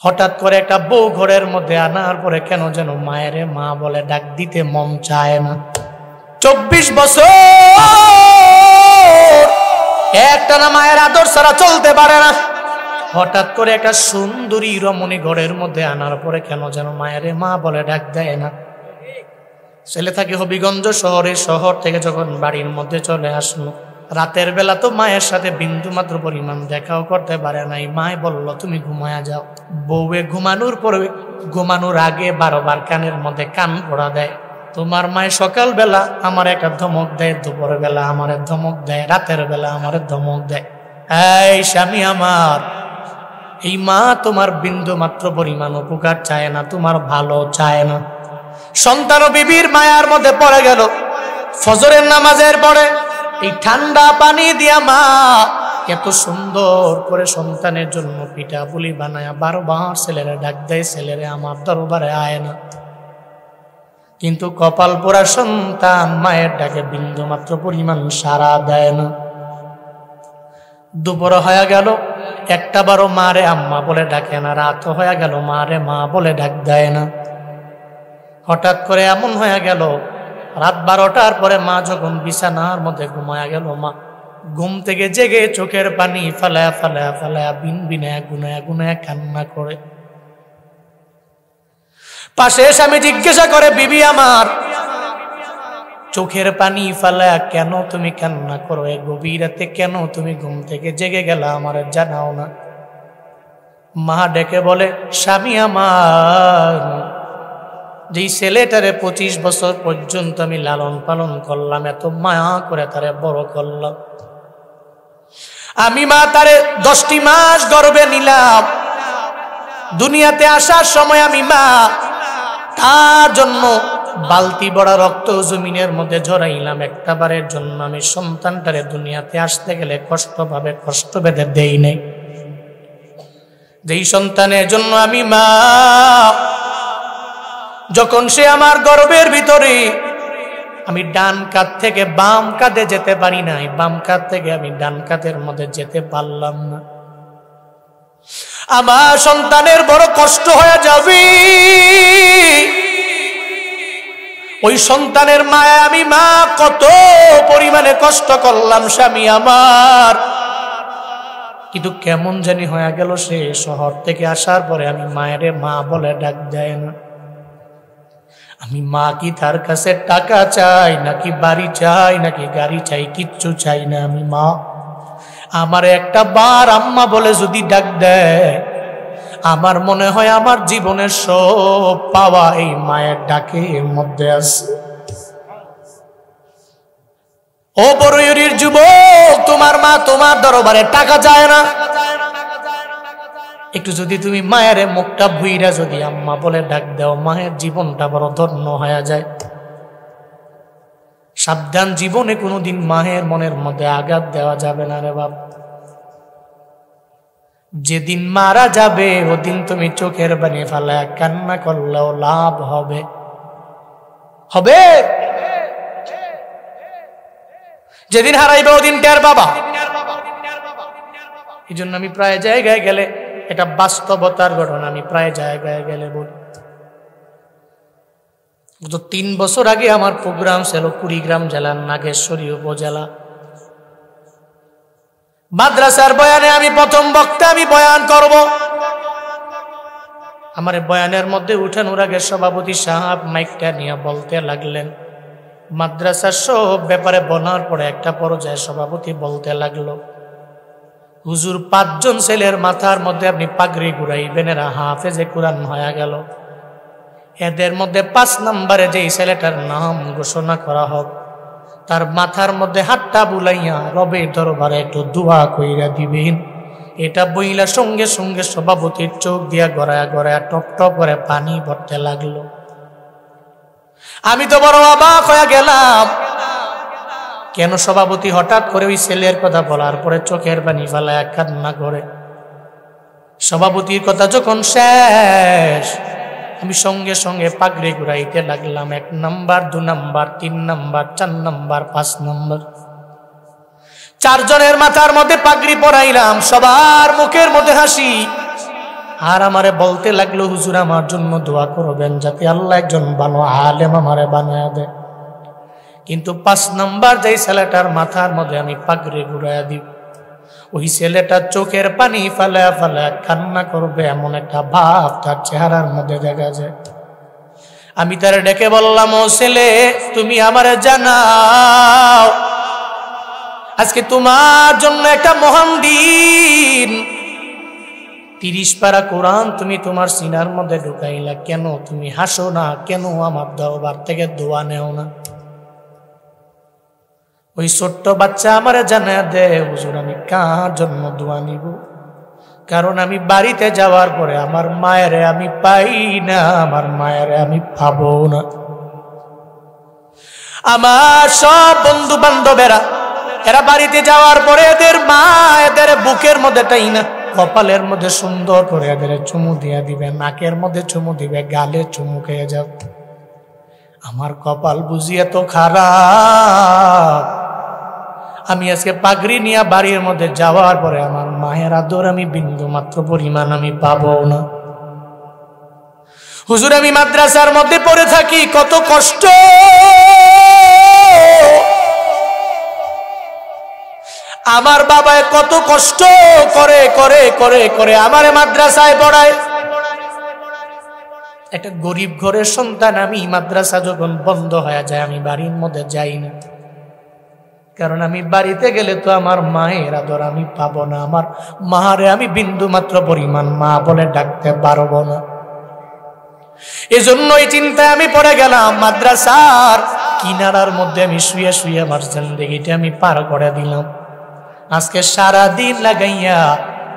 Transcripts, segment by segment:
হঠাৎ করে একটা বউ ঘরের মধ্যে আনার পরে কেন যেন মায়ের মা বলে ডাক দিতে মন চায় না। 24 বছর একটানা মায়ের আদর ছাড়া চলতে পারে না। হঠাৎ করে একটা সুন্দরী রমণী ঘরের মধ্যে আনার পরে কেন যেন মায়ের মা বলে ডাক দেয় না। ছেলে থাকে হবিগঞ্জ শহরে, শহর থেকে যখন বাড়ির মধ্যে চলে আসলো, রাতের বেলা তো মায়ের সাথে বিন্দু মাত্র পরিমাণ দেখাও করতে পারে নাই। মায় বলল তুমি ঘুমায়া যাও। বউয়ে ঘুমানোর পরে ঘুমানোর আগে 12 বার কানের মধ্যে কান পড়া দেয়। তোমার মায়ের সকাল বেলা আমার একটা ধমক দেয়, দুপুরের বেলা আমার ধমক দেয়, রাতের বেলা আমার ধমক দেয়। এই স্বামী আমার, এই মা তোমার বিন্দু মাত্র পরিমাণ উপকার চায় না, তোমার ভালো চায় না। সন্তান ও বিবির মায়ার মধ্যে পড়ে গেল। ফজরের নামাজের পরে এই ঠান্ডা পানি দিয়া মা এত সুন্দর করে সন্তানের জন্য পিঠা পুলি বানায় বারবার ছেলেরা ডাক দেয়, ছেলেরে আমার দরবারে আয় না। কিন্তু কপাল পোড়া সন্তান মায়ের ডাকে বিন্দু মাত্র পরিমাণ সাড়া দেয় না। দুপুর হয়ে গেল, একটা বারো মারে আম্মা বলে ডাকে না। রাত হয়ে গেল, মারে মা বলে ডাক দেয় না। হঠাৎ করে এমন হয়ে গেল, রাত 12টার পরে মা যখন বিছানার মধ্যে ঘুমায়া গেল, মা ঘুম থেকে জেগে চোখের পানি ফালায়া ফালায়া ফালায়া বিন বিনায়া গুনায়া গুনায়া কান্না করে। পাশে স্বামী জিজ্ঞাসা করে, বিবি আমার চোখের পানি ফালায়া কেন তুমি কান্না করো? এ গভীর রাতে কেন তুমি ঘুম থেকে জেগে গেলা, আমার জানাও না? মা ডেকে বলে, স্বামী আমার, যেই ছেলেটারে 25 বছর পর্যন্ত আমি লালন পালন করলাম, এত মায়া করে তারে বড় করলাম, আমি মা তারে 10টি মাস গর্ভে নিলাম। দুনিয়াতে আসার সময় আমি মা তার জন্য বালতি বড়া রক্ত জমিনের মধ্যে ঝরাইলাম। একটা বারের জন্য আমি সন্তানটারে দুনিয়াতে আসতে গেলে কষ্ট ভাবে কষ্ট বেঁধে দেই নাই। যেই সন্তানের জন্য আমি মা, যখন সে আমার গর্ভের ভিতরে, আমি ডান কাঁধ থেকে বাম কাঁধে যেতে পারি নাই, বাম কাঁধ থেকে আমি ডান কাঁধের মধ্যে যেতে পারলাম না। আমার সন্তানের বড় কষ্ট হয়ে যাবে। ওই সন্তানের মায়া আমি মা কত পরিমাণে কষ্ট করলাম স্বামী আমার। কিন্তু কেমন জানি হয়ে গেল, সে শহর থেকে আসার পরে আমি মায়েরে মা বলে ডাক দেয় না। আমি মা কি তার কাছে টাকা চাই, নাকি বাড়ি চাই, নাকি গাড়ি চাই? কিচ্ছু চাই না। আমি মা, আমার একটা বার আম্মা বলে যদি ডাক দেয়, আমার মনে হয় আমার জীবনের সব পাওয়া এই মায়ের ডাকের মধ্যে আছে। ও বড়ইয়ের যুবক, তোমার মা তোমার দরবারে টাকা চায় না। একটু যদি তুমি মায়ের মুখটা ভুইরা যদি আম্মা বলে ডাক দাও, মায়ের জীবনটা বড় ধন্য হয়ে যায়। সাবধান, জীবনে কোনোদিন মায়ের মনের মধ্যে আঘাত দেওয়া যাবে না রে বাপ। যেদিন মারা যাবে ওদিন তুমি চোখের পানি ফেলায় কান্না করলেও লাভ হবে হবে। যেদিন হারাইবে ওদিন টের বাবা। এই জন্য আমি প্রায় জায়গায় গেলে, এটা বাস্তবতার ঘটনা, আমি প্রায় জায়গায় গেলে বলি। 3 বছর আগে আমার প্রোগ্রাম ছিল কুড়িগ্রাম জেলার নাগেশ্বরী উপজেলা। মাদ্রাসার বয়ানে আমি প্রথম বক্তা, আমি বয়ান করব। আমার বয়ানের মধ্যে উঠানোর আগে সভাপতি সাহেব মাইকটা নিয়ে বলতে লাগলেন। মাদ্রাসার সব ব্যাপারে বলার পরে একটা পর্যায়ে সভাপতি বলতে লাগলো, হুজুর 5 জন ছেলের মাথার মধ্যে আপনি পাগড়ি ঘুরাইবেন, এরা হাফেজে কুরআন হয়ে গেল। এদের মধ্যে 5 নম্বরে যেই ছেলেটার নাম ঘোষণা করা হোক, তার মাথার মধ্যে হাতটা বুলাইয়া রবের দরবারে একটু দোয়া কইরা দিবেন। এটা বইলা সঙ্গে সঙ্গে সভাপতির চোখ দিয়া গড়ায়া গড়ায়া টপ টপ করে পানি পড়তে লাগলো। আমি তো বড় অবাক হয়ে গেলাম, কেন সভাপতি হঠাৎ করে ওই ছেলের কথা বলার পরে চোখের পানি ফেলায় কান্না করে। সভাপতির কথা যখন শেষ, আমি সঙ্গে সঙ্গে পাগড়ি ঘুরাইতে লাগলাম। 1 number, 2 number, 3 number, 4 number, 5 number. 4 জনের মাথার মধ্যে পাগড়ি পরাইলাম। সবার মুখের মধ্যে হাসি, আর আমারে বলতে লাগলো, হুজুর আমার জন্য দোয়া করবেন যাতে আল্লাহ একজন ভালো আলেম আমারে বানায় দেয়। কিন্তু ৫ নাম্বার যেই ছেলেটার মাথার মধ্যে আমি পাগড়ি ঘুরাইয়া দিব, ওই ছেলেটা চোখের পানি ফালা ফালা কান্না করবে, এমন একটা ভাব তার চেহারার মধ্যে দেখা যায়। আমি তারে ডেকে বললাম, ও ছেলে, তুমি আমারে জানাও আজকে তোমার জন্য একটা মহান দিন, ৩০ পারা কোরআন তুমি তোমার সিনার মধ্যে ঢুকাইলা, কেন তুমি হাসো না? কেন আমার দরবার থেকে দোয়া নেও না? ওই ছোট্ট বাচ্চা আমারে জানায় দে, হুজুর আমি কার জন্য দোয়া নিব? কারণ আমি বাড়িতে যাওয়ার পরে আমার মায়েরে আমি পাই না, আমার মায়েরে আমি পাবো না। আমার সব বন্ধু বান্ধবেরা এরা বাড়িতে যাওয়ার পরে এদের মা এদের বুকের মধ্যে টাই না, কপালের মধ্যে সুন্দর করে এদের চুমু দিয়ে দিবে, নাকের মধ্যে চুমু দিবে, গালে চুমু খেয়ে যাবে। আমার কপাল বুঝিয়ে তো খারাপ, আমি আজকে পাগড়ি নিয়ে বাড়ির মধ্যে যাওয়ার পরে আমার মায়ের আদর আমি বিন্দু মাত্র পরিমাণ আমি পাবো না। হুজুর আমি মাদ্রাসার মধ্যে পড়ে থাকি, কত কষ্ট, আমার বাবা কত কষ্ট করে করে করে করে আমারে মাদ্রাসায় পড়ায়। একটা গরিব ঘরের সন্তান আমি, মাদ্রাসা যখন বন্ধ হয়ে যায় আমি বাড়ির মধ্যে যাই না, কারণ আমি বাড়িতে গেলে তো আমার মায়ের আদর আমি পাবো না, আমার মারে আমি বিন্দু মাত্র পরিমাণ মা বলে ডাকতে পারবো না। এজন্য এই চিন্তায় আমি পড়ে গেলাম, মাদ্রাসার কিনারার মধ্যে আমি শুয়ে শুয়ে আমার জিন্দেগিটা আমি পার করে দিলাম। আজকে সারা দিন লাগাইয়া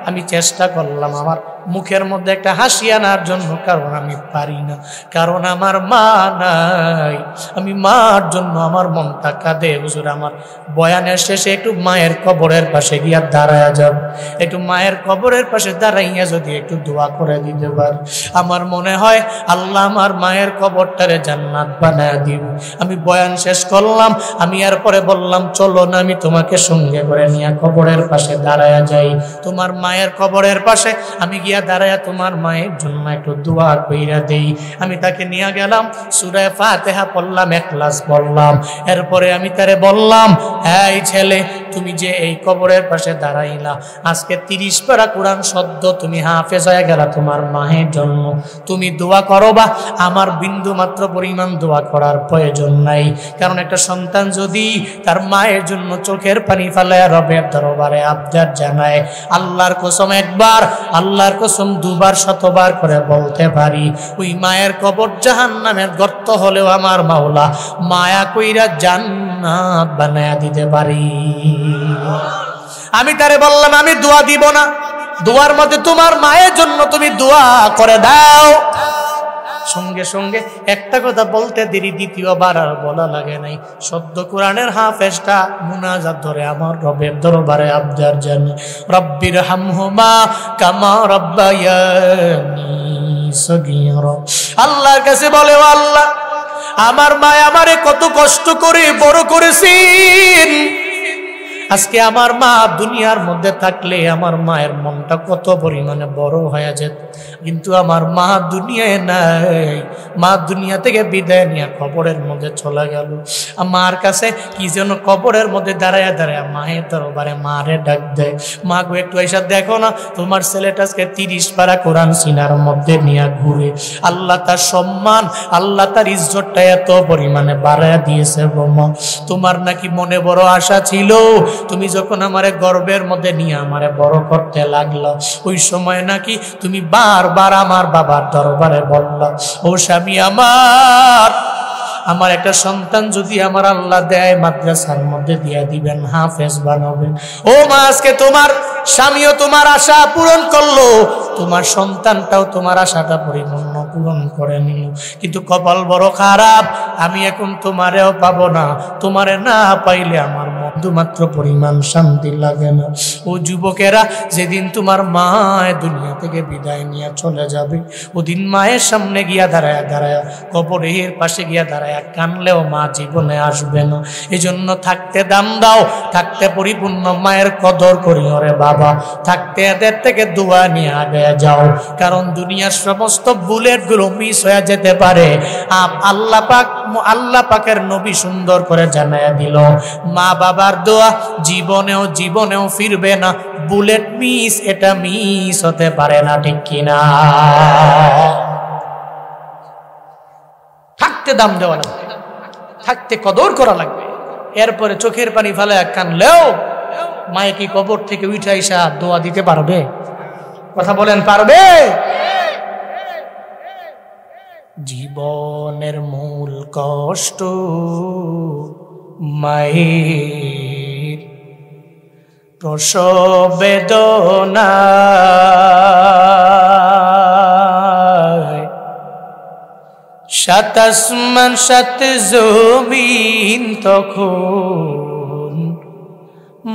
আমি চেষ্টা করলাম আমার মুখের মধ্যে একটা হাসি আনার জন্য, কারণ আমি পারি না, কারণ আমার মা নাই। আমি মার জন্য আমার মনটা কাঁদে। হুজুর আমার বয়ানের শেষে একটু মায়ের কবরের পাশে গিয়া দাঁড়ায়া যাব, একটু মায়ের কবরের পাশে দাঁড়াইয়া যদি একটু দোয়া করে দিতে পারি, আমার মনে হয় আল্লাহ আমার মায়ের কবরটারে জান্নাত বানায় দিব। আমি বয়ান শেষ করলাম, আমি এরপরে বললাম, চলো না আমি তোমাকে সঙ্গে করে নিয়ে কবরের পাশে দাঁড়ায়া যাই। তোমার মায়ের কবরের পাশে আমি গিয়া দাঁড়ায়া তোমার মায়ের জন্য একটু দোয়া কইরা দেই। আমি তাকে নিয়ে গেলাম, সূরা ফাতিহা পড়লাম, ইখলাস পড়লাম। এরপরে আমি তারে বললাম, এই ছেলে, তুমি যে এই কবরের পাশে দাঁড়াইলা, আজকে ৩০ পারা কোরআন সদ্য তুমি হাফেজ হয়ে গেলা তোমার মায়ের জন্য, তুমি দোয়া করবা, আমার বিন্দু মাত্র পরিমাণ দোয়া করার প্রয়োজন নাই। কারণ একটা সন্তান যদি তার মায়ের জন্য চোখের পানি ফেলে রবের দরবারে আবদার জানায়, আল্লাহর কসম একবার, আল্লাহর কসম দুবার, শতবার করে বলতে পারি, ওই মায়ের কবর জাহান্নামের গর্ত হলেও আমার মাওলা মায়া কইরা জান্নাত বানায়া দিতে পারি। আমি তারে বললাম, আমি দোয়া দিব না, দোয়ার মধ্যে তোমার মায়ের জন্য তুমি দোয়া করে দাও। সঙ্গে সঙ্গে একটা কথা বলতে দেরি, দ্বিতীয়বার আর বলা লাগে নাই। সদ্য কোরআনের হাফেজটা মুনাজাত ধরে আমার রবের দরবারে আবদার জানে, রব্বির হামহুমা কামা রাব্বায়ানি সগীরা। আল্লাহর কাছে বলে, ও আল্লাহ, আমার মা আমারে কত কষ্ট করে বড় করেছেন, আজকে আমার মা দুনিয়ার মধ্যে থাকলে আমার মায়ের মনটা কত পরিমাণে বড় হয়ে যেত, কিন্তু আমার মা দুনিয়ায় নাই। মা দুনিয়া থেকে বিদায় নিয়ে কবরের মধ্যে চলে গেল। মার কাছে কি যেন কবরের মধ্যে দাঁড়ায় দাঁড়ায় মায়ের দরবারে মারে ডাক দেয়, মা গো একটু এসে দেখো না, তোমার ছেলেটাকে ৩০ পারা কোরআন সিনার মধ্যে নিয়ে ঘুরে। আল্লাহ তার সম্মান, আল্লাহ তার ইজ্জতটা এত পরিমাণে বাড়ায় দিয়েছে গো মা। তোমার নাকি মনে বড় আশা ছিল, তুমি যখন আমারে গর্বের মধ্যে নিয়ে আমারে বড় করতে লাগলো, ওই সময় নাকি তুমি বারবার আমার বাবার দরবারে বললা, ও স্বামী আমার একটা সন্তান যদি আমার আল্লাহ দেয়, মাদ্রাসার মধ্যে দিয়ে দিবেন, হাফেজ বানাবেন। ও মা, আজকে তোমার স্বামীও তোমার আশা পূরণ করলো, তোমার সন্তানটাও তোমার আশাটা পরিপূর্ণ পূরণ করে নিল, কিন্তু কপাল বড় খারাপ, আমি এখন তোমারেও পাবো না। তোমারে না পাইলে আমার বিন্দুমাত্র পরিমাণ শান্তি লাগে না। ও যুবকেরা, যেদিন তোমার মা দুনিয়া থেকে বিদায় নিয়ে চলে যাবে, ওদিন মায়ের সামনে গিয়া দাঁড়ায়া দাঁড়ায়া, কবরের পাশে গিয়া দাঁড়ায়া কানলেও মা জীবনে আসবে না। এজন্য থাকতে দাম দাও, থাকতে পরিপূর্ণ মায়ের কদর করিও রে বাবা। থাকতে এদের থেকে দোয়া নিয়ে আগে যাও, কারণ দুনিয়ার সমস্ত বুলেটগুলো মিস হয়ে যেতে পারে। আল্লাহ পাকের নবী সুন্দর করে জানায়া দিল, মা বাবার দোয়া জীবনেও ফিরবে না। বুলেট মিস, এটা মিস হতে পারে না, ঠিক কিনা? থাকতে দাম দেওয়া লাগবে, থাকতে কদর করা লাগবে। এরপরে চোখের পানি ফেলে কানলেও মায়ে কি কবর থেকে উঠে আইসা দোয়া দিতে পারবে? কথা বলেন, পারবে? জীবনের মূল কষ্ট মায়ের প্রসব বেদনা, সাত আসমান সাত জমিন তখন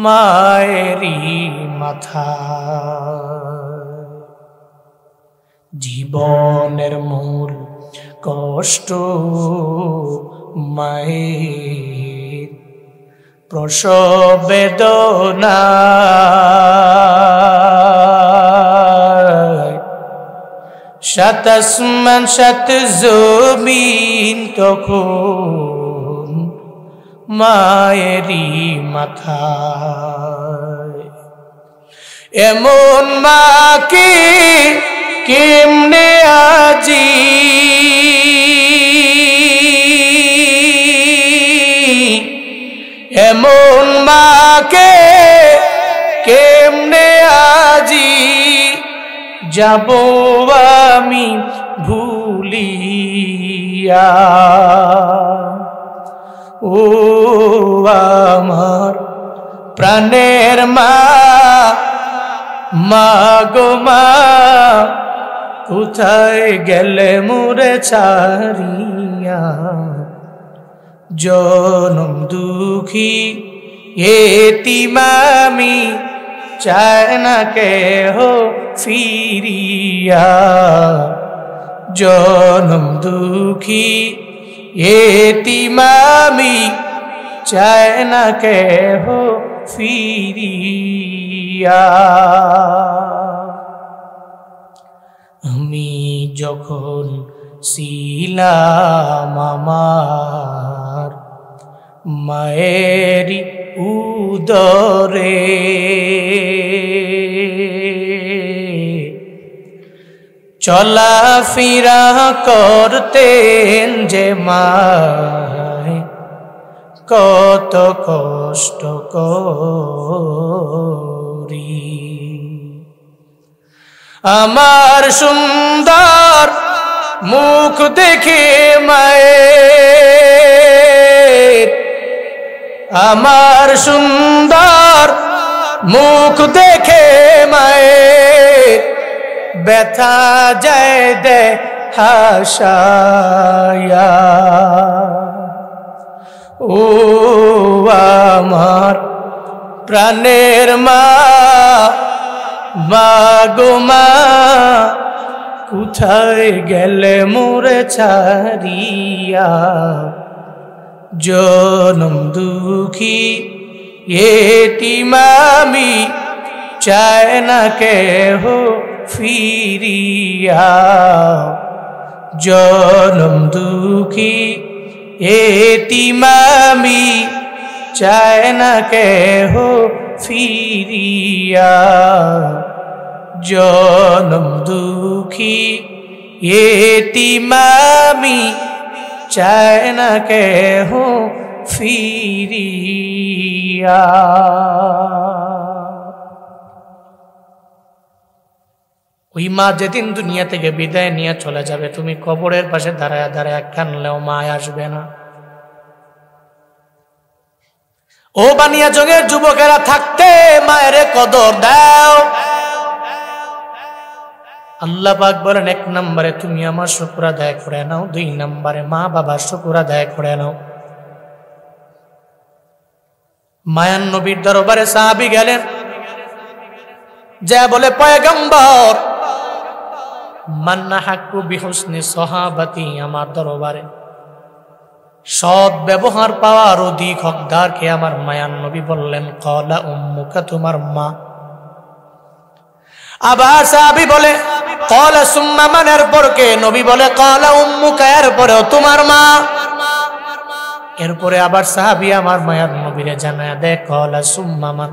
মায়েরই মাথা। জীবনের মূল কষ্ট মায়ের প্রসব বেদনা, সাত আসমান সাত জমিন তখন মায়েরই মাথা। এমন মাকে কেমনে আজি এমন মাকে কেমনে আজি যাব আমি ভুলিয়া। ও আমার প্রাণের মা, মা গো মা, কোথায় গেলে মোরে ছাড়িয়া। জনম দুঃখী এতিম আমি, চায় না কেহ ফিরিয়া। জনম দুঃখী এতিম আমি, চায় না কেহ ফিরিয়া। আমি যখন ছিলাম আমার মায়েরই উদরে, চলাফেরা করতেন যে মায়, কত কষ্ট করি। আমার সুন্দর মুখ দেখে মায়ের, আমার সুন্দর মুখ দেখে মায়ের, ব্যথা যায় দে হাসায়া। ও আমার প্রাণের মা, মা গো মা, কোথায় গেলে মোরে ছাড়িয়া। জনম দুঃখী এতিম আমি, চায় না কেহ ফিরিয়া। জনম দুঃখী এতিম আমি, চায় না কেহ ফিরিয়া। জনম দুঃখী এতিম আমি, চায় না কেহ ফিরিয়া। ওই মা যেদিন দুনিয়া থেকে বিদায় নিয়ে চলে যাবে, তুমি কবরের পাশে দাঁড়ায় দাঁড়ায় কানলেও মা আসবে না। ও বানিয়া জঙ্গের যুবকেরা, থাকতে মায়ের কদর দাও। আল্লাহ পাক বলেন, 1 নম্বরে তুমি আমার শুকর আদায় করে নাও, 2 নম্বরে মা বাবার শুকর আদায় করে নাও। মায়ান নবীর দরবারে সাহাবী গেলেন, যা বলে পয়গম্বর মান্না হাক্কু বিহুসনি সাহাবাতি, আমার দরবারে সৎ ব্যবহার পাওয়ার অধিক হকদার কে? আমার মায়ান নবী বললেন ক্বালা উম্মুকা, তোমার মা। আবার সাহাবী বলে ক্বালা সুম্মা মান, এরপর কে? নবী বলে ক্বালা উম্মুকা, এরপরেও তোমার মা। এরপরে আবার সাহাবী আমার মায়ান নবীরে জানায় দেয় ক্বালা সুম্মা মান,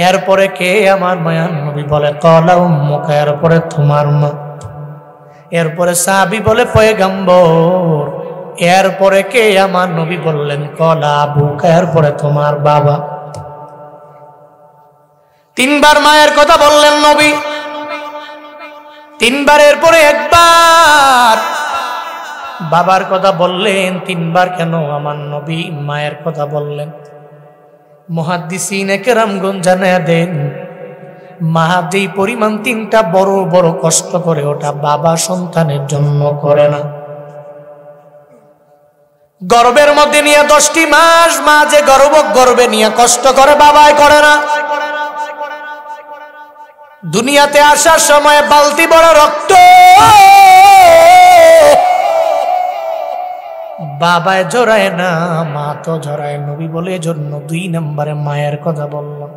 এরপরে কে? আমার মায়ান নবী বলে ক্বালা উম্মুকা, এরপরে তোমার মা। এরপরে সাহাবী বলে পয়গম্বর এরপরে কে? আমার নবী বললেন ক্বালা আবুকা, এরপরে তোমার বাবা। তিনবার মায়ের কথা বললেন নবী, তিনবার। এরপরে একবার বাবার কথা বললেন, তিনবার কেন আমার নবী মায়ের কথা বললেন? মুহাদ্দিসিনে কেরামগণ জানায়া দেন, মা যেই পরিমাণ তিনটা বড় বড় কষ্ট করে, ওটা বাবা সন্তানের জন্য করে না। গর্বের মধ্যে নিয়ে 10টি মাস মা যে গর্বে নিয়ে কষ্ট করে, বাবাই করে না। দুনিয়াতে আসার সময় বালতি বড় রক্ত বাবায় জড়ায় না, মা তো জড়ায়। নবী বলে এজন্য 2 নম্বরে মায়ের কথা বললাম।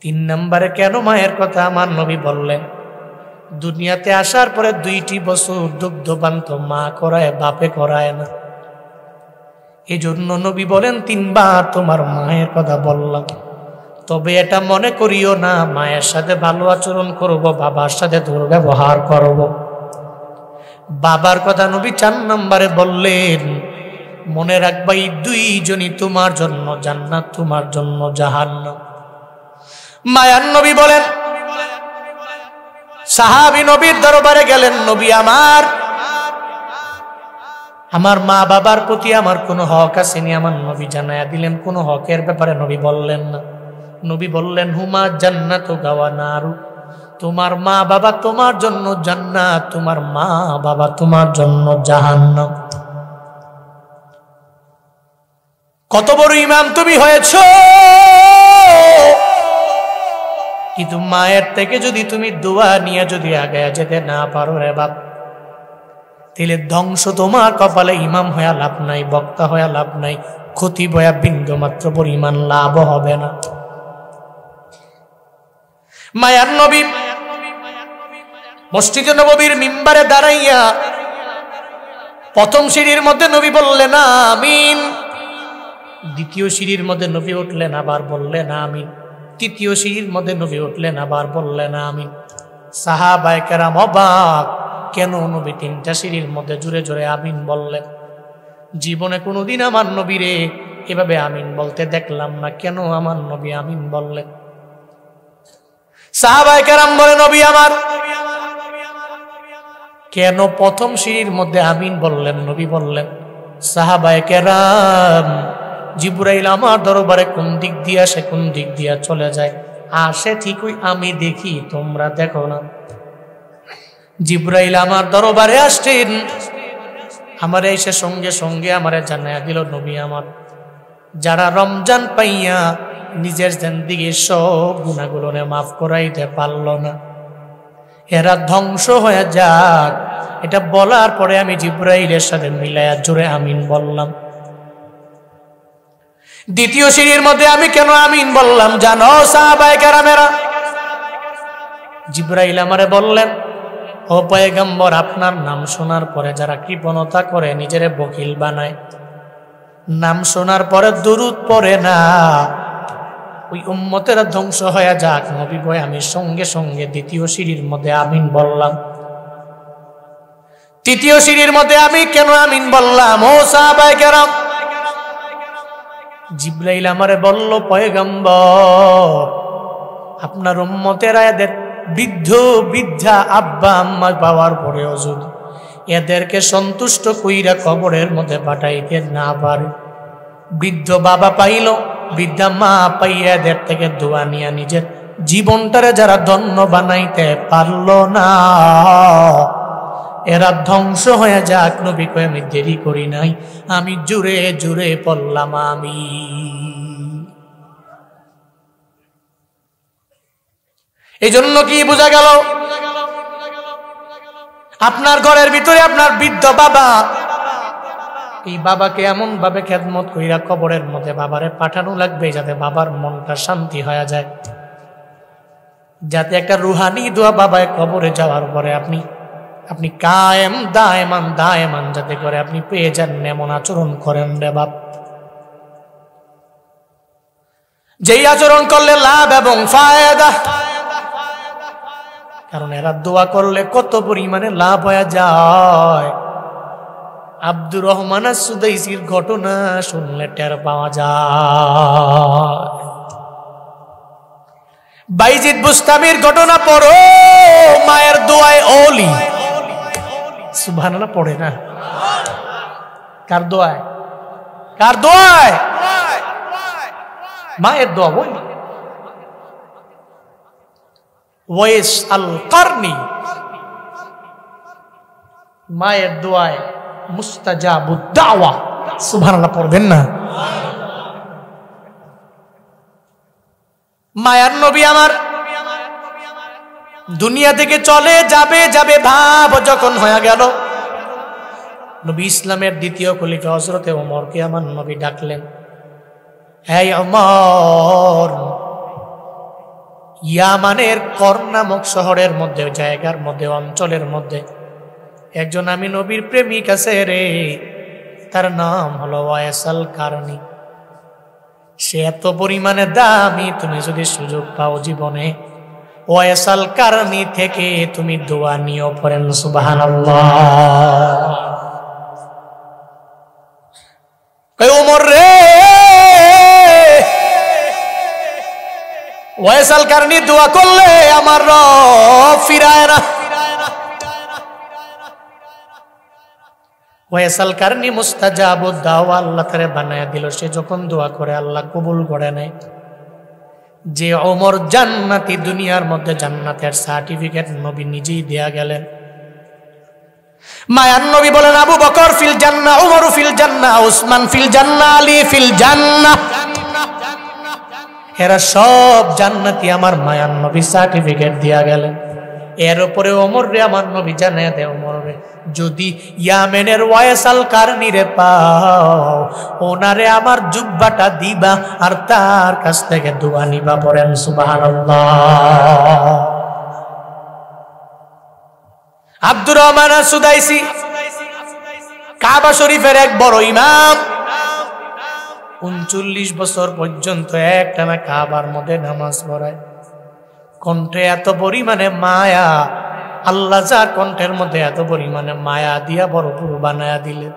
3 নম্বরে কেন মায়ের কথা আমার নবী বললেন? দুনিয়াতে আসার পরে 2টি বছর দুগ্ধপান তো মা করায়, বাপে করায় না। এজন্য নবী বলেন 3বার তোমার মায়ের কথা বললাম। তবে এটা মনে করিও না মায়ের সাথে ভালো আচরণ করব, বাবার সাথে দুর্ব্যবহার করব। বাবার কথা নবী 4 নম্বরে বললেন, মনে রাখবা এই 2 জনই তোমার জন্য জান্নাত, তোমার জন্য জাহান্নাম। মায়ান নবী বলেন, সাহাবী নবীর দরবারে গেলেন, নবী আমার মা বাবার প্রতি আমার কোনো হক আসেনি। আমার নবী জানায়া দিলেন কোনো হকের ব্যাপারে নবী বললেন না। নবী বললেন হুমা জান্নাতু ওয়া নারু, তোমার মা বাবা তোমার জন্য জান্নাত, তোমার মা বাবা তোমার জন্য জাহান্নাম। কত বড় ইমাম তুমি হয়েছো, কিন্তু মায়ের থেকে যদি তুমি দোয়া নিয়ে যদি আগে যেতে না পারো রে বাপ, তাহলে ধ্বংস তোমার কপালে। ইমাম হয়ে লাভ নাই, বক্তা হয়ে লাভ নাই, ক্ষতি বয়া বিন্দু মাত্র পরিমাণ লাভ হবে না। মায়ার নবী মসজিদে নববীর মিম্বারে দাঁড়াইয়া প্রথম সিঁড়ির মধ্যে নবী বললেন আমিন, দ্বিতীয় সিঁড়ির মধ্যে নবী উঠলেন আবার বললেন আমিন, তৃতীয় সিঁড়ির মধ্যে নবী উঠলেন আবার বললেন আমিন। সাহাবায়ে কেরাম অবাক, কেন নবী 3টা সিঁড়ির মধ্যে জোরে জোরে আমিন বললেন? জীবনে কোনোদিন আমার নবীরে এভাবে আমিন বলতে দেখলাম না, কেন আমার নবী আমিন বললেন? সাহাবায়ে কেরাম বলে, নবী আমার কেন প্রথম সিঁড়ির মধ্যে আমিন বললেন? নবী বললেন, সাহাবায়ে কেরাম জিবরাইল আমার দরবারে কোন দিক দিয়ে আসে, কোন দিক দিয়ে চলে যায়, আসে ঠিকই আমি দেখি, তোমরা দেখো না। জিবরাইল আমার দরবারে আসছেন, আমার এসে সঙ্গে সঙ্গে আমারে জানায়া দিল, নবী আমার যারা রমজান পাইয়া নিজের জিন্দেগীর সব গুনাহগুলোরে মাফ করাইতে পারল না, এরা ধ্বংস হয়ে যাক। এটা বলার পরে আমি জিবরাইলের সাথে মিলায়া জোরে আমিন বললাম। দ্বিতীয় সিঁড়ির মধ্যে আমি কেন আমিন বললাম জানো সাহাবায়ে কেরামেরা? জিবরাইল আমারে বললেন, ও পয়গম্বর, আপনার নাম শোনার পরে যারা কৃপণতা করে, নিজেরে বকিল বানায়, নাম শোনার পরে দুরূদ পড়ে না, ওই উম্মতেরা ধ্বংস হয়ে যাক। নবী বলে আমি সঙ্গে সঙ্গে দ্বিতীয় সিঁড়ির মধ্যে আমিন বললাম। তৃতীয় সিঁড়ির মধ্যে আমি কেন আমিন বললাম? ও সাহাবায়ে কেরাম, জিবরাইল আমারে বলল, পয়গম্বর আপনার উম্মতেরা এদের বৃদ্ধ বৃদ্ধা আব্বা আম্মা পাওয়ার পরেও যদি এদেরকে সন্তুষ্ট কইরা কবরের মধ্যে পাঠাইতে না পারে, বৃদ্ধ বাবা পাইল, বৃদ্ধা মা পাইয়া এদের থেকে দোয়া নিয়ে নিজের জীবনটারে যারা ধন্য বানাইতে পারল না, এরা ধ্বংস হয়ে যাক, নবী কয় আমি দেরি করি নাই, আমি জুড়ে জুড়ে পড়লাম আমি। এই জন্য কি বোঝা গেল, আপনার ঘরের ভিতরে আপনার বৃদ্ধ বাবা, এই বাবাকে এমন ভাবে খেদমত কইরা কবরের মধ্যে বাবারে পাঠানো লাগবে যাতে বাবার মনটা শান্তি হয়ে যায়, যাতে একটা রুহানি দোয়া বাবায় কবরে যাওয়ার পরে আপনি কায়েম দায়েমান যাতে করে আপনি পেয়ে যান, এমন আচরণ করেন রে বাপ, যেই আচরণ করলে লাভ এবং ফায়দা। কারণ এরা দোয়া করলে কত পরিমাণে লাভ হয়ে যায়, আব্দুর রহমান সুদাইসির ঘটনা শুনলে টের পাওয়া যায়। বাইজিদ বুস্তামির ঘটনা পড়ো, মায়ের দোয়ায় ওলি, সুবহানাল্লাহ পড়ে না? কার দোয়ায়? কার দোয়ায়? মায়ের দোয়া। ওয়াইস আল কারনি, মায়ের দোয়ায় মুস্তাজাবুদ দাওয়া, সুবহানাল্লাহ পড়বেন না? মায়ার নবী আমার দুনিয়া থেকে চলে যাবে ভাব যখন হয়ে গেল, নবী ইসলামের দ্বিতীয় খলিফা হযরতে ওমরকে আমার নবী ডাকলেন, হে ওমর, ইয়ামানের কর নামক শহরের মধ্যে, জায়গার মধ্যে, অঞ্চলের মধ্যে একজন আমি নবীর প্রেমিক আছে রে, তার নাম হলো ওয়াইসাল কারনি। সে এত পরিমাণে দামি, তুমি যদি সুযোগ পাও জীবনে ওয়াইসাল কারনি থেকে তুমি দোয়া নিও, পড়েন সুবহানাল্লাহ। কই ওমর রে, ওয়াইসাল কারনি দোয়া করলে আমার রব ফিরায় না। ওয়াইসাল কারনি মুস্তাজাবুদ দাওয়া, আল্লাহ তারে বানায়া দিল। সে যখন দোয়া করে আল্লাহ কবুল করে নেয়। যে ওমর জান্নাতি, দুনিয়ার মধ্যে জান্নাতের সার্টিফিকেট নবী নিজেই দেয়া গেলেন। মায়ার নবী বলেন, আবু বকর ফিল জান্নাহ, উমর ফিল জান্নাহ, উসমান ফিল জান্নাহ, আলী ফিল জান্নাহ, এরা সব জান্নাতি, আমার মায়ার নবী সার্টিফিকেট দিয়া গেলেন। এর উপরে ওমর রে আমার নবী জানায়া দেয়, ওমর রে যদি ইয়ামেনের ওয়াইসাল কারনি রে পাও, ওনারে আমার জুব্বাটা দিবা আর তার কাছ থেকে দোয়া নিবা, পড়েন সুবহানাল্লাহ। আব্দুর রহমান সুদাইসি কাবা শরীফের এক বড় ইমাম, 39 বছর পর্যন্ত একটানা কাবার মধ্যে নামাজ পড়ায়। কণ্ঠে এত পরিমাণে মায়া, আল্লাহ যার কণ্ঠের মধ্যে এত পরিমাণে মায়া দিয়া ভরপুর বানায়া দিলেন।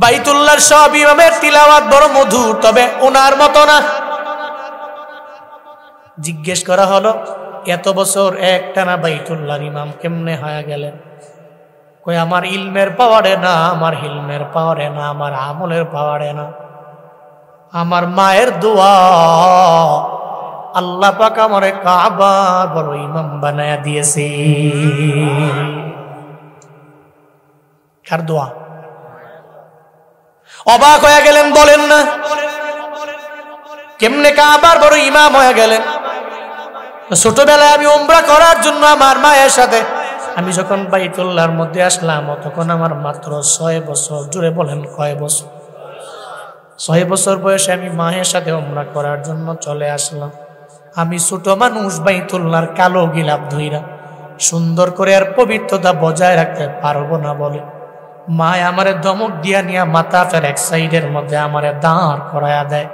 বাইতুল্লাহর সব ইমামের তিলাওয়াত বড় মধুর, তবে ওনার মতো না। জিজ্ঞেস করা হলো, এত বছর একটানা বাইতুল্লাহর ইমাম কেমনে হয়ে গেলেন? কই আমার ইলমের পাওয়ারে না, আমার হিলমের পাওয়ারে না, আমার আমলের পাওয়ারে না, আমার মায়ের দোয়া। আল্লাহ পাক আমারে কাবার বড় ইমাম বানায়া দিয়েছে। কার দোয়া? অবাক হয়ে গেলেন, বলেন না কেমনে কাবার বড় ইমাম হয়ে গেলেন? ছোটবেলায় আমি উমরা করার জন্য আমার মায়ের সাথে আমি যখন বাইতুল্লাহর মধ্যে আসলাম, তখন আমার মাত্র 6 বছর। জুড়ে বলেন কয় বছর? 6 বছর বয়সে আমি মায়ের সাথে উমরা করার জন্য চলে আসলাম। আমি ছোট মানুষ, বাইতুল্লাহর কালো গিলাপ ধইরা সুন্দর করে আর পবিত্রতা বজায় রাখতে পারবো না বলে মায় আমারে ধমক দিয়া নিয়া মাথা ফের এক সাইডের মধ্যে আমারে দাঁড় করায়া দেয়।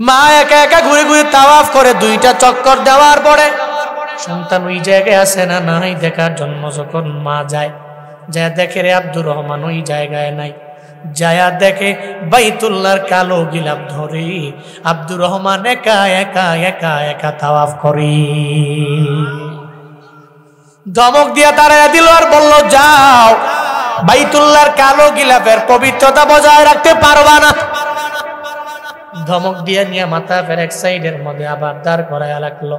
মা একা একা ঘুরে ঘুরে তাওয়াফ করে 2টা চক্কর দেওয়ার পরে সন্তান ওই জায়গায় আছে না নাই দেখার জন্য যখন মা যায়, যা দেখে রে আব্দুর রহমান ওই জায়গায় নাই। যায়া দেখে বাইতুল্লাহর কালো গিলাপ ধরে আব্দুর রহমান একা একা একা একা তাওয়াফ করে। ধমক দিয়া তাড়াইয়া দিল আর বলল, যাও, বাইতুল্লাহর কালো গিলাপের পবিত্রতা বজায় রাখতে পারবা না। ধমক দিয়া নিয়ে মাথা ফের এক সাইডের মধ্যে আবার দাঁড় করাইয়া রাখলো।